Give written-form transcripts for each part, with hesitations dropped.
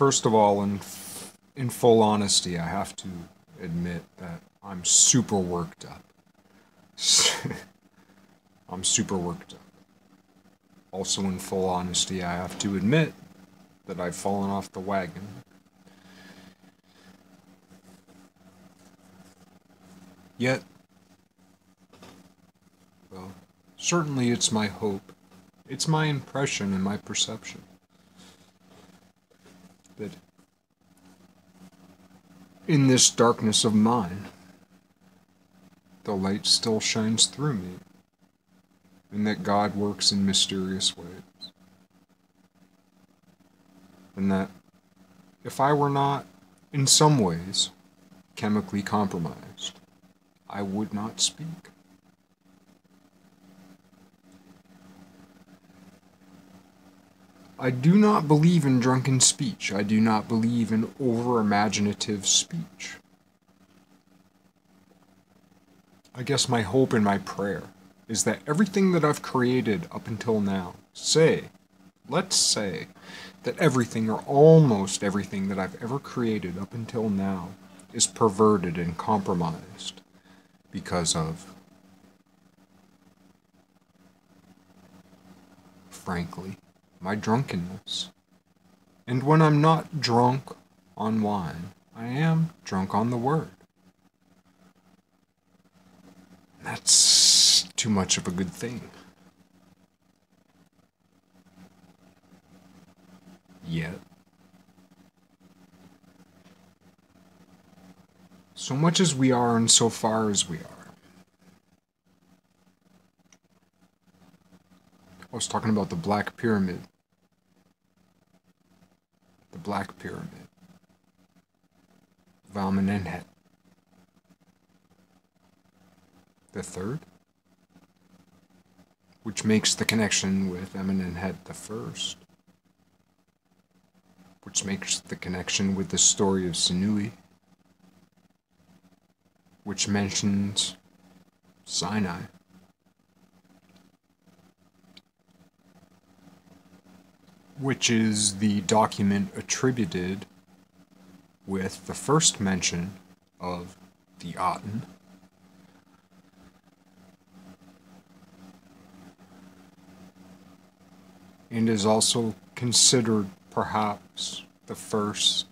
first of all, in full honesty, I have to admit that I'm super worked up. I'm super worked up. Also, in full honesty, I have to admit that I've fallen off the wagon. Yet, well, certainly it's my hope, it's my impression and my perception that in this darkness of mine, the light still shines through me, and that God works in mysterious ways. And that if I were not, in some ways, chemically compromised, I would not speak. I do not believe in drunken speech. I do not believe in over-imaginative speech. I guess my hope and my prayer is that everything that I've created up until now, let's say, that everything or almost everything that I've ever created up until now is perverted and compromised because of, frankly, my drunkenness. And when I'm not drunk on wine, I am drunk on the Word. That's too much of a good thing. Yet, so much as we are and so far as we are. I was talking about the Black Pyramid. The Black Pyramid. of Amenemhet the third, which makes the connection with Amenemhet the first, which makes the connection with the story of solE, which mentions Sinai. Which is the document attributed with the first mention of the Aten, and is also considered perhaps the first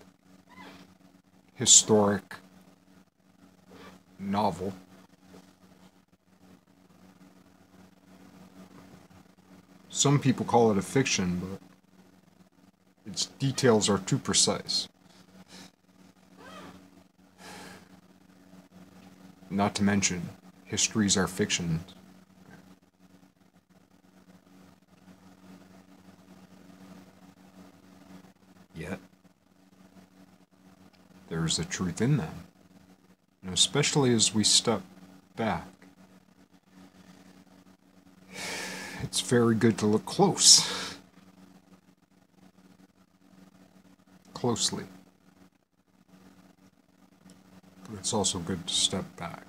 historic novel. Some people call it a fiction, but its details are too precise. Not to mention, histories are fictions. Yet, there is a truth in them. And especially as we step back, it's very good to look closely. But it's also good to step back.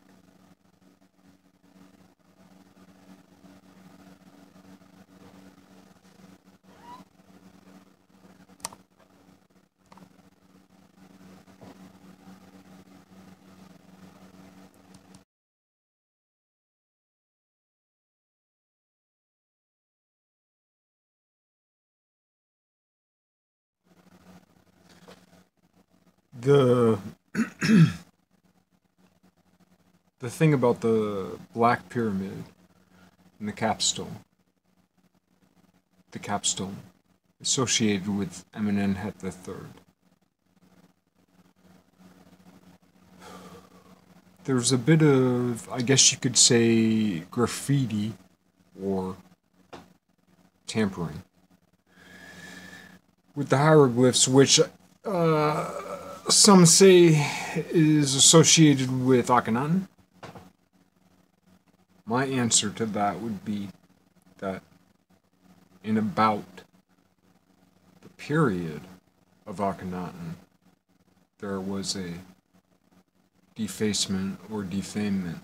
The thing about the Black Pyramid and the capstone associated with Amenemhet the third. There's a bit of, I guess you could say, graffiti or tampering with the hieroglyphs, which some say is associated with Akhenaten. My answer to that would be that in about the period of Akhenaten, there was a defacement or defamement.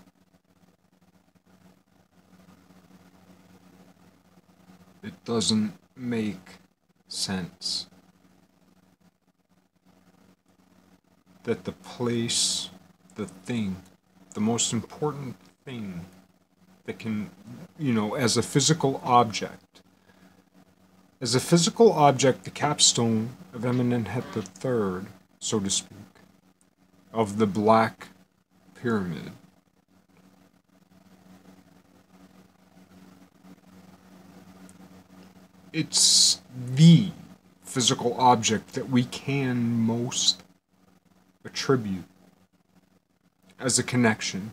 It doesn't make sense that the place, the thing, the most important thing that can, as a physical object, the capstone of Amenemhet III, so to speak, of the Black Pyramid, it's the physical object that we can most attribute as a connection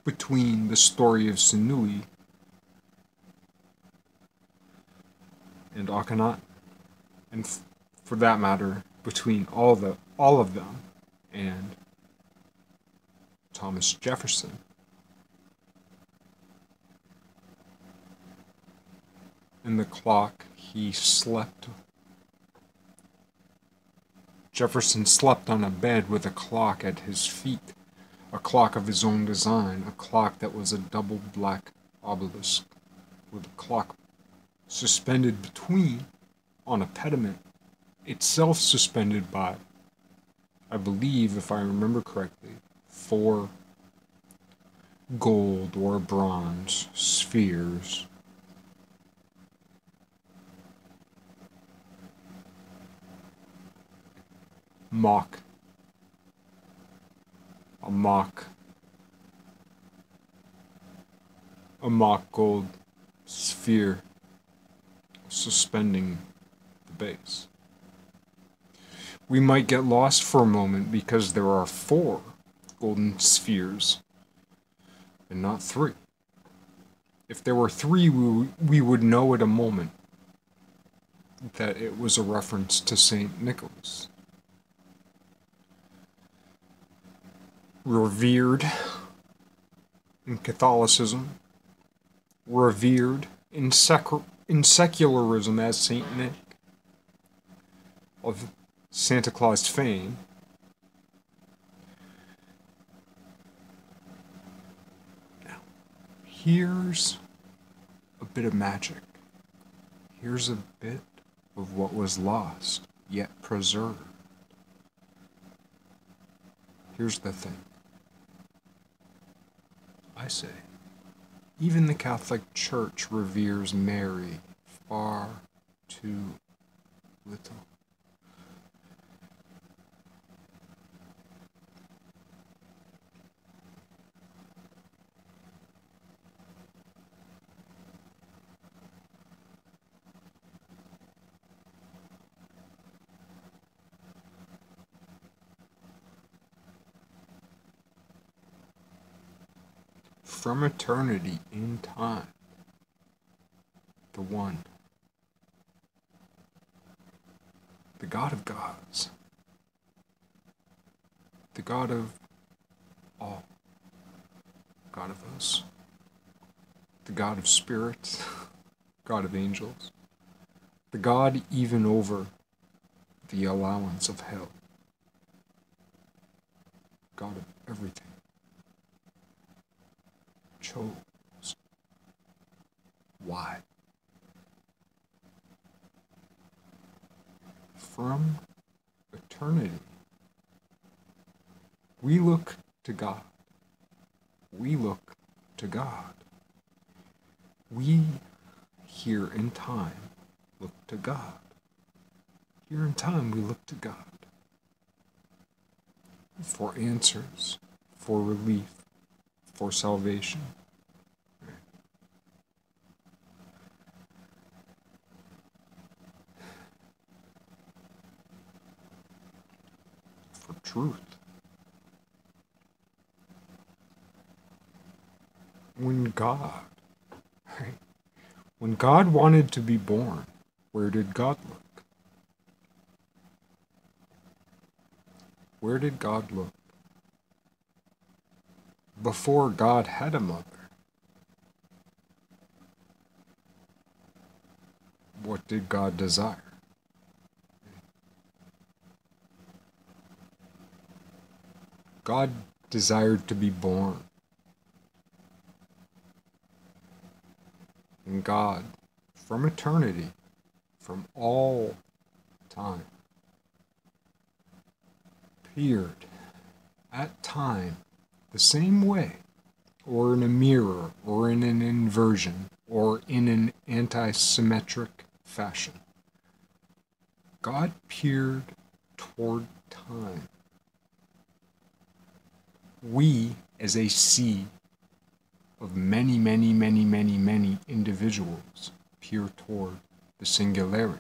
between the story of solE and Akhenaten, and for that matter, between all of them and Thomas Jefferson. And the clock he slept. Jefferson slept on a bed with a clock at his feet, a clock of his own design, a clock that was a double black obelisk, with a clock suspended between on a pediment, itself suspended by, I believe, if I remember correctly, 4 gold or bronze spheres. A mock gold sphere suspending the base. We might get lost for a moment because there are 4 golden spheres and not 3. If there were 3, we would know at a moment that it was a reference to St. Nicholas. Revered in Catholicism, revered in secularism as St. Nick, of Santa Claus fame. Now, here's a bit of magic. Here's a bit of what was lost, yet preserved. Here's the thing. I say, even the Catholic Church reveres Mary far too little. From eternity in time, the One, the God of gods, the God of all, God of us, the God of spirits, God of angels, the God even over the allowance of hell, God of everything, chose. Why? From eternity, we look to God. We look to God. We, here in time, look to God. Here in time, we look to God for answers, for relief, for salvation. For truth. When God wanted to be born, where did God look? Where did God look? Before God had a mother, what did God desire? God desired to be born. And God, from eternity, from all time, appeared at time the same way, or in a mirror, or in an inversion, or in an anti-symmetric fashion. God peered toward time. We, as a sea of many, many, many, many, many individuals, peer toward the singularity.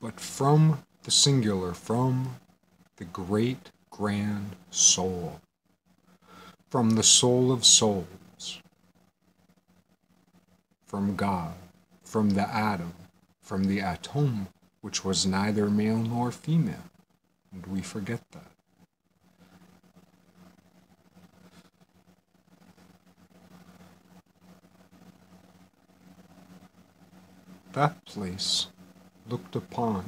But from the singular, from the great grand soul, from the soul of souls, from God, from the atom, from the atom, which was neither male nor female, and we forget that. That place looked upon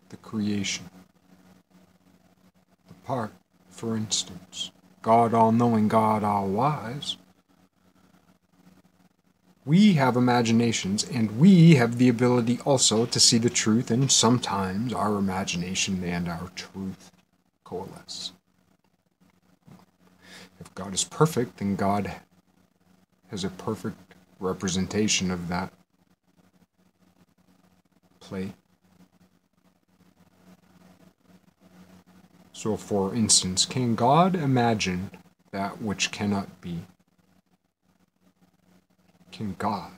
the creation. The part, for instance, God all-knowing, God all-wise. We have imaginations, and we have the ability also to see the truth, and sometimes our imagination and our truth coalesce. If God is perfect, then God has a perfect representation of that play. So, for instance, can God imagine that which cannot be? Can God,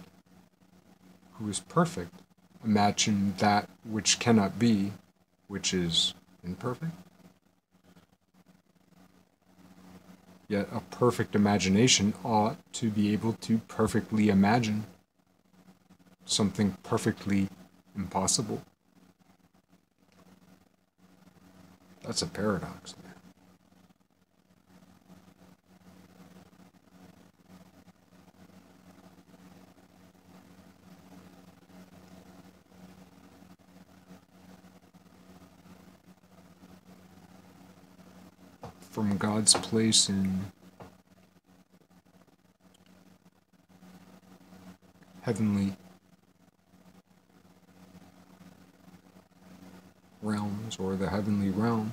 who is perfect, imagine that which cannot be, which is imperfect? Yet a perfect imagination ought to be able to perfectly imagine something perfectly impossible. That's a paradox, man. From God's place in heavenly realms, or the heavenly realm,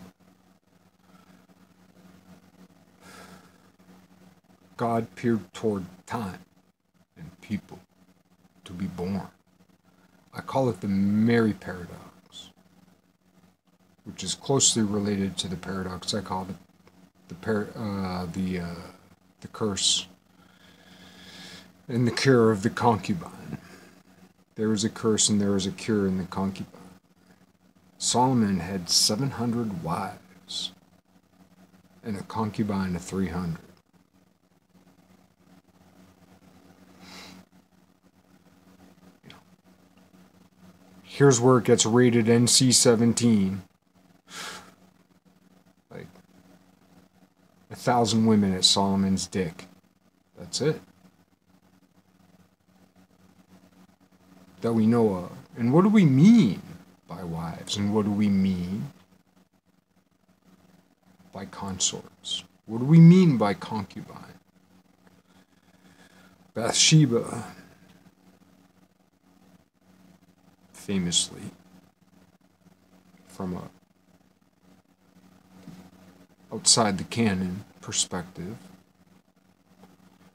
God peered toward time and people to be born. I call it the Mary paradox, which is closely related to the paradox I called it the curse and the cure of the concubine. There is a curse and there is a cure in the concubine. Solomon had 700 wives and a concubine of 300. Here's where it gets rated NC-17. Like 1,000 women at Solomon's dick. That's it. That we know of. And what do we mean by wives? And what do we mean by consorts? What do we mean by concubine? Bathsheba, famously, from a outside the canon perspective,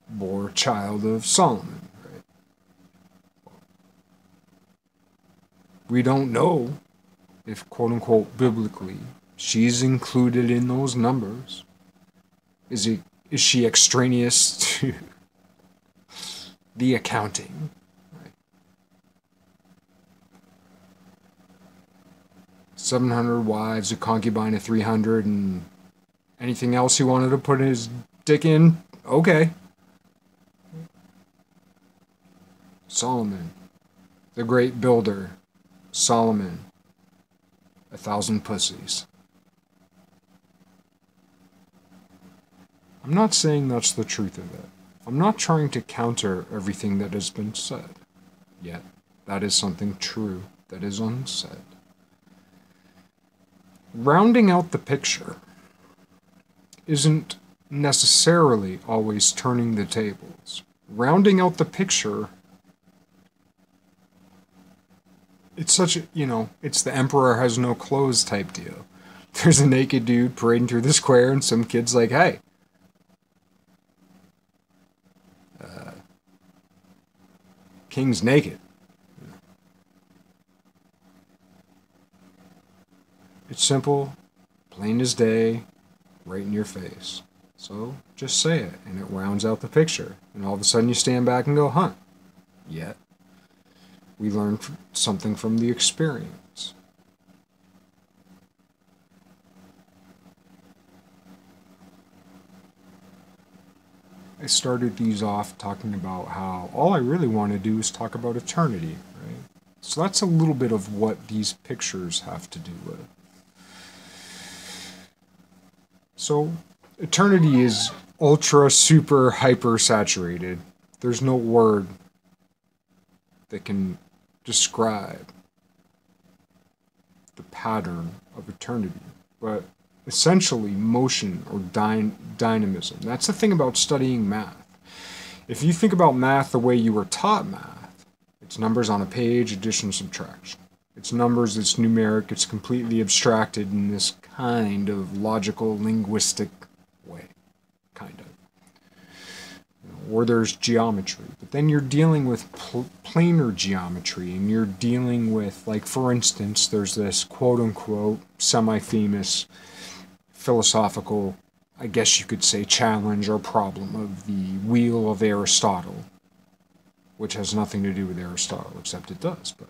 bore a child of Solomon, right? We don't know if, quote-unquote, biblically, she's included in those numbers. Is she extraneous to the accounting? Right? 700 wives, a concubine of 300, and anything else he wanted to put his dick in? Okay. Solomon, the great builder. Solomon, 1,000 pussies. I'm not saying that's the truth of it. I'm not trying to counter everything that has been said. Yet, that is something true that is unsaid. Rounding out the picture isn't necessarily always turning the tables. Rounding out the picture it's such a, it's the emperor has no clothes type deal. There's a naked dude parading through the square, and some kid's like, hey, king's naked. It's simple, plain as day, right in your face. So just say it, and it rounds out the picture. And all of a sudden you stand back and go, huh, yet we learned something from the experience. I started these off talking about how all I really want to do is talk about eternity, right? So that's a little bit of what these pictures have to do with. So eternity is ultra, super, hyper saturated. There's no word that can describe the pattern of eternity, but essentially motion or dynamism. That's the thing about studying math. If you think about math the way you were taught math, it's numbers on a page, addition, subtraction. It's numbers, it's numeric, it's completely abstracted in this kind of logical, linguistic way, kind of. Or there's geometry. But then you're dealing with planar geometry, and you're dealing with, like, for instance, there's this quote-unquote semi-famous philosophical, I guess you could say, challenge or problem of the wheel of Aristotle, which has nothing to do with Aristotle, except it does. But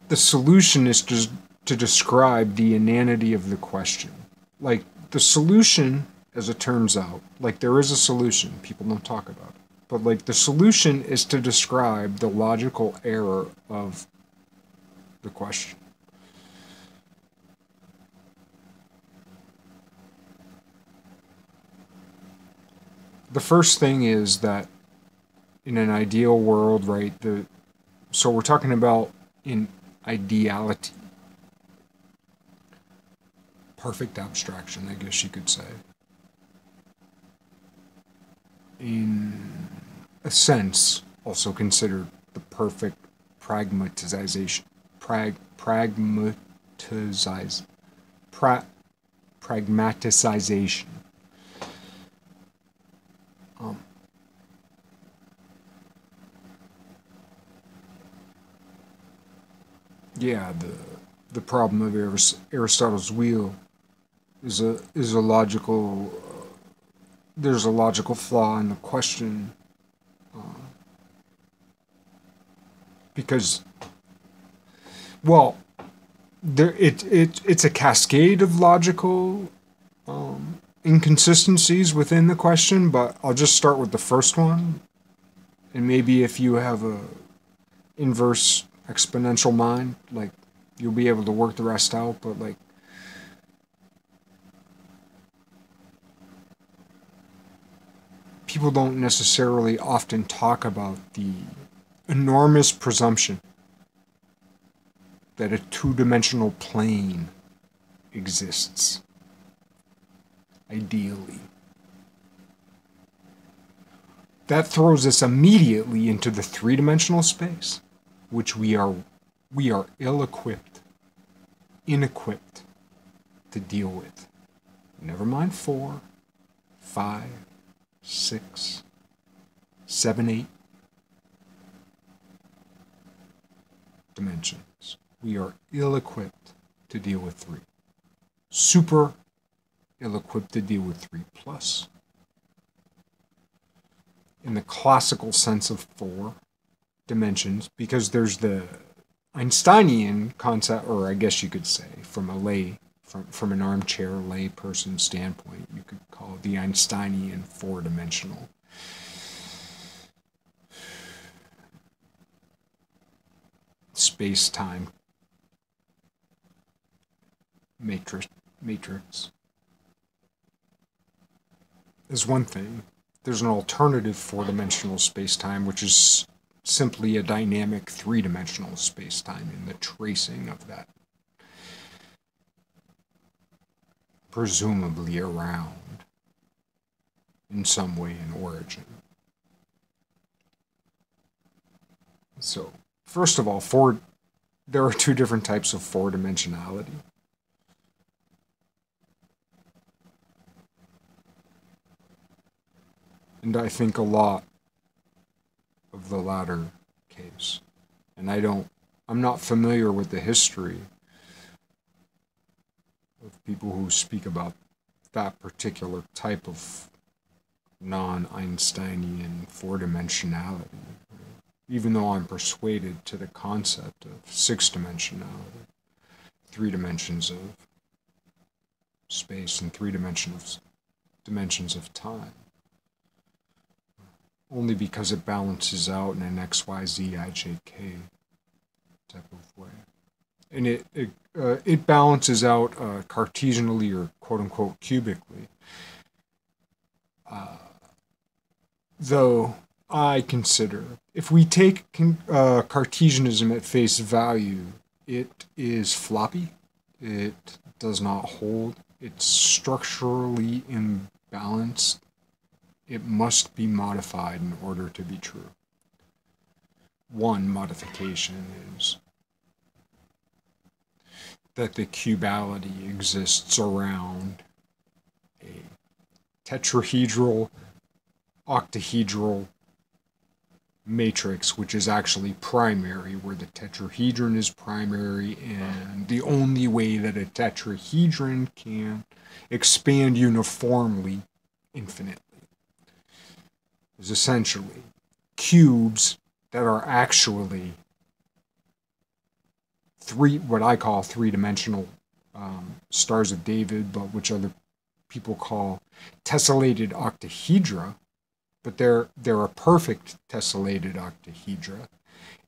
the solution is to describe the inanity of the question. Like, the solution, as it turns out, like, there is a solution. People don't talk about it. But, like, the solution is to describe the logical error of the question. The first thing is that in an ideal world, right, so we're talking about in ideality. Perfect abstraction, I guess you could say. In a sense, also considered the perfect pragmatization. Pragmaticization. Yeah, the problem of Aristotle's wheel is a logical. There's a logical flaw in the question, because, well, it's a cascade of logical inconsistencies within the question. But I'll just start with the first one, and maybe if you have a inverse exponential mind, like, you'll be able to work the rest out. But, like, people don't necessarily often talk about the enormous presumption that a two-dimensional plane exists, ideally. That throws us immediately into the three-dimensional space, which we are ill-equipped, inequipped to deal with. Never mind 4, 5, 6, 7, 8 dimensions. We are ill-equipped to deal with 3. Super ill-equipped to deal with 3 plus. In the classical sense of 4 dimensions, because there's the Einsteinian concept, or I guess you could say, from an armchair lay person standpoint, you could call it the Einsteinian 4-dimensional space-time matrix. Is one thing. There's an alternative 4-dimensional space-time, which is simply a dynamic 3-dimensional space-time in the tracing of that, presumably around in some way in origin. So, first of all, there are two different types of four-dimensionality. And I think a lot of the latter case. And I'm not familiar with the history of people who speak about that particular type of non-Einsteinian four-dimensionality, even though I'm persuaded to the concept of six-dimensionality, 3 dimensions of space and 3 dimensions of time, only because it balances out in an XYZ IJK type of way. And it balances out Cartesianally or quote-unquote cubically. Though I consider, if we take Cartesianism at face value, it is floppy, it does not hold, it's structurally imbalanced, it must be modified in order to be true. One modification is that the cubality exists around a tetrahedral, octahedral matrix, which is actually primary, where the tetrahedron is primary, and the only way that a tetrahedron can expand uniformly infinitely is essentially cubes that are actually what I call three-dimensional stars of David, but which other people call tessellated octahedra, but they're a perfect tessellated octahedra.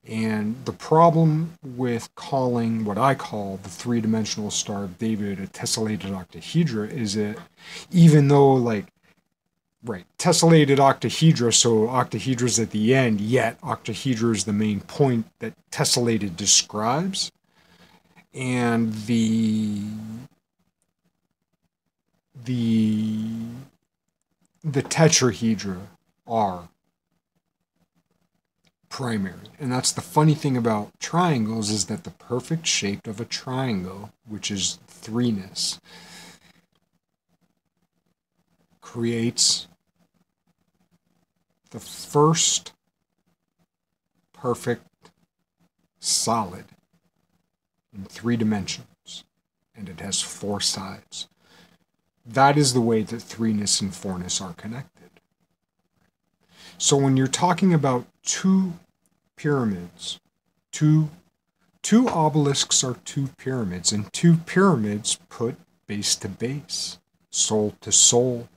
And the problem with calling what I call the three-dimensional star of David a tessellated octahedra is that even though, tessellated octahedra, so octahedra's at the end, yet octahedra is the main point that tessellated describes. And the tetrahedra are primary. And that's the funny thing about triangles, is that the perfect shape of a triangle, which is threeness, creates the first perfect solid in 3 dimensions, and it has 4 sides. That is the way that threeness and fourness are connected. So when you're talking about 2 pyramids, two obelisks are 2 pyramids, and 2 pyramids put base to base, soul to soul.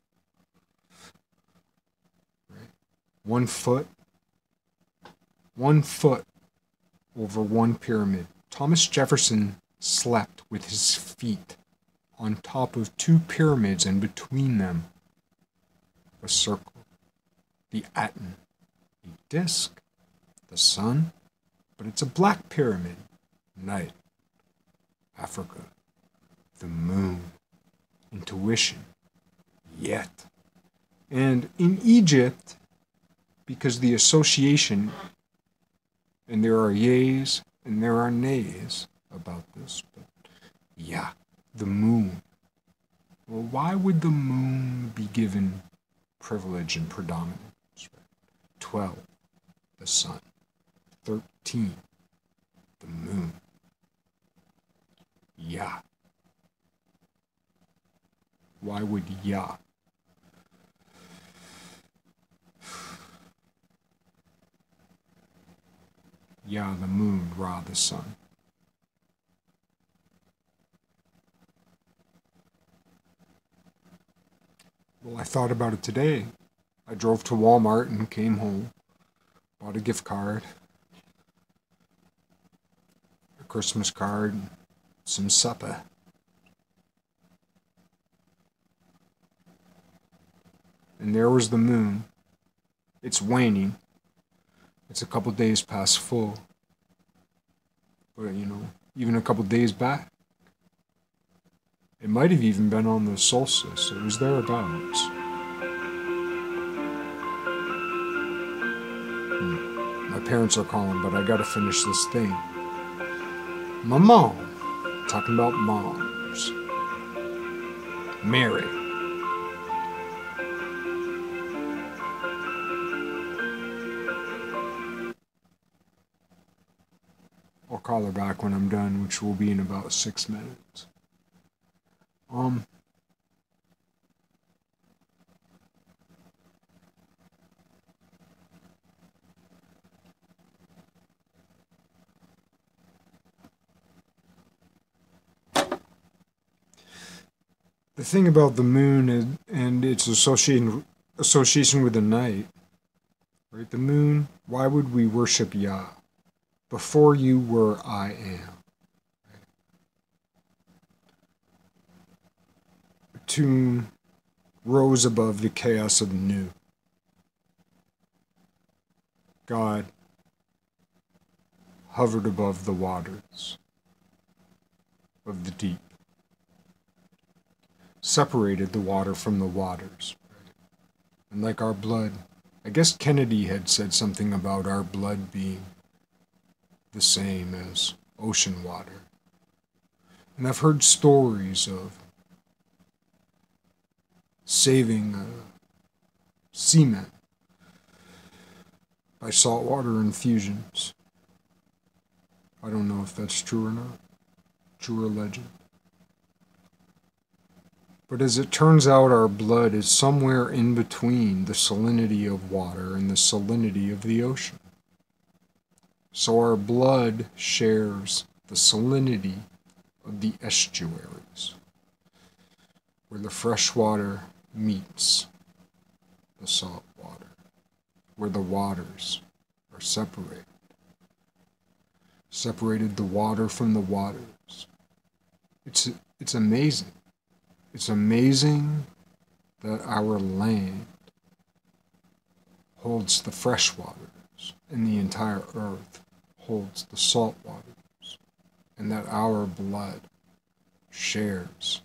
Right? 1 foot over 1 pyramid. Thomas Jefferson slept with his feet on top of 2 pyramids, and between them a circle, the atom, a disk, the sun, but it's a black pyramid, night, Africa, the moon, intuition, yet. And in Egypt, because the association, and there are yays and there are nays about this, but yeah, the moon. Well, why would the moon be given privilege and predominance? 12, the sun. 13, the moon. Yeah. Why would Yah? Yah, the moon, Ra, the sun. Well, I thought about it today. I drove to Walmart and came home, bought a gift card, a Christmas card, some supper. And there was the moon. It's waning. It's a couple days past full. But, even a couple days back, it might have even been on the solstice. It was thereabouts. My parents are calling, but I gotta finish this thing. My mom. Talking about moms. Mary. I'll call her back when I'm done, which will be in about 6 minutes. The thing about the moon and its association with the night, right? The moon, why would we worship Yah? Before you were, I am. A tune rose above the chaos of new. God hovered above the waters of the deep, separated the water from the waters. And like our blood, I guess Kennedy had said something about our blood being the same as ocean water. And I've heard stories of saving seamen by saltwater infusions. I don't know if that's true or not. True or legend. But as it turns out, our blood is somewhere in between the salinity of water and the salinity of the ocean. So our blood shares the salinity of the estuaries, where the fresh water meets the salt water, where the waters are separated. Separated the water from the waters. It's amazing. It's amazing that our land holds the fresh waters and the entire earth holds the salt waters, and that our blood shares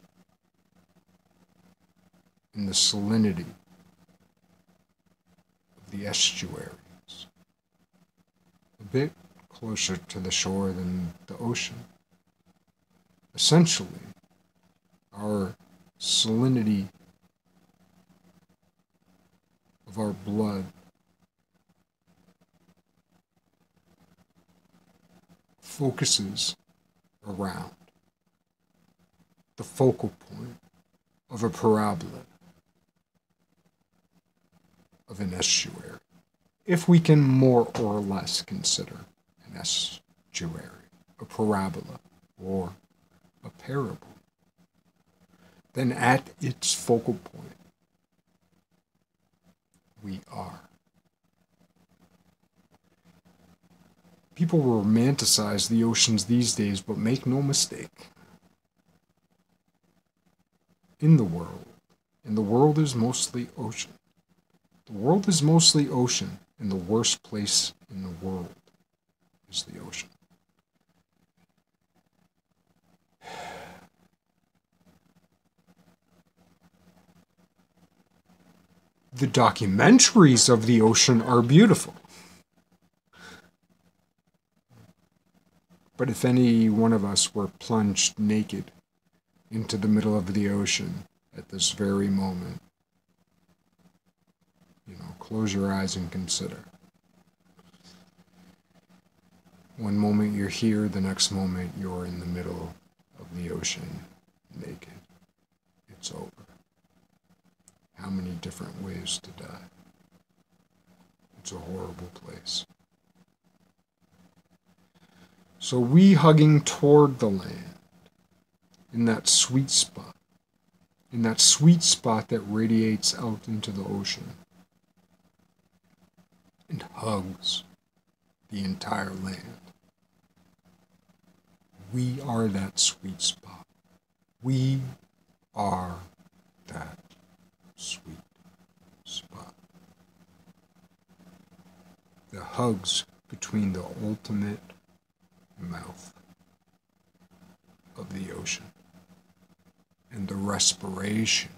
in the salinity of the estuaries, a bit closer to the shore than the ocean. Essentially, our salinity of our blood focuses around the focal point of a parabola of an estuary, if we can more or less consider an estuary a parabola or a parable. Then at its focal point, we are. People romanticize the oceans these days, but make no mistake. In the world is mostly ocean. The world is mostly ocean, and the worst place in the world is the ocean. The documentaries of the ocean are beautiful. But if any one of us were plunged naked into the middle of the ocean at this very moment, close your eyes and consider. One moment you're here, the next moment you're in the middle of the ocean, naked. It's over. How many different ways to die? It's a horrible place. So we hugging toward the land, in that sweet spot that radiates out into the ocean and hugs the entire land. We are that sweet spot. We are that sweet spot. The hugs between the ultimate mouth of the ocean and the respiration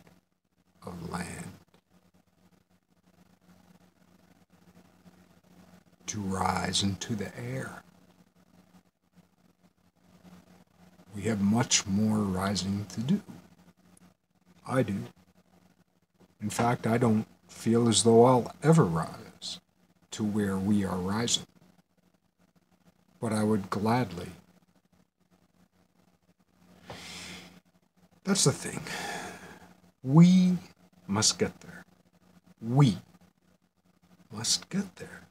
of land to rise into the air. We have much more rising to do. I do. In fact, I don't feel as though I'll ever rise to where we are rising. But I would gladly. That's the thing. We must get there. We must get there.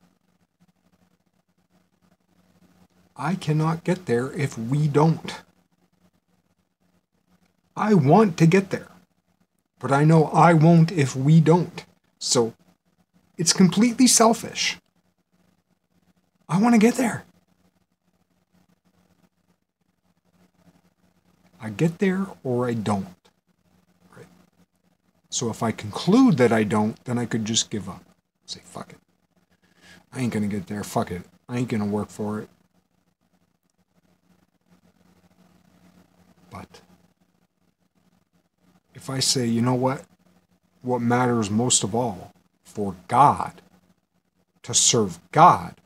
I cannot get there if we don't. I want to get there, but I know I won't if we don't. So it's completely selfish. I want to get there. I get there or I don't. Right? So if I conclude that I don't, then I could just give up. Say, fuck it. I ain't gonna get there. Fuck it. I ain't gonna work for it. But if I say, you know what matters most of all for God, to serve God,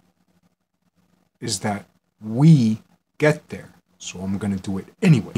is that we get there. So I'm going to do it anyway.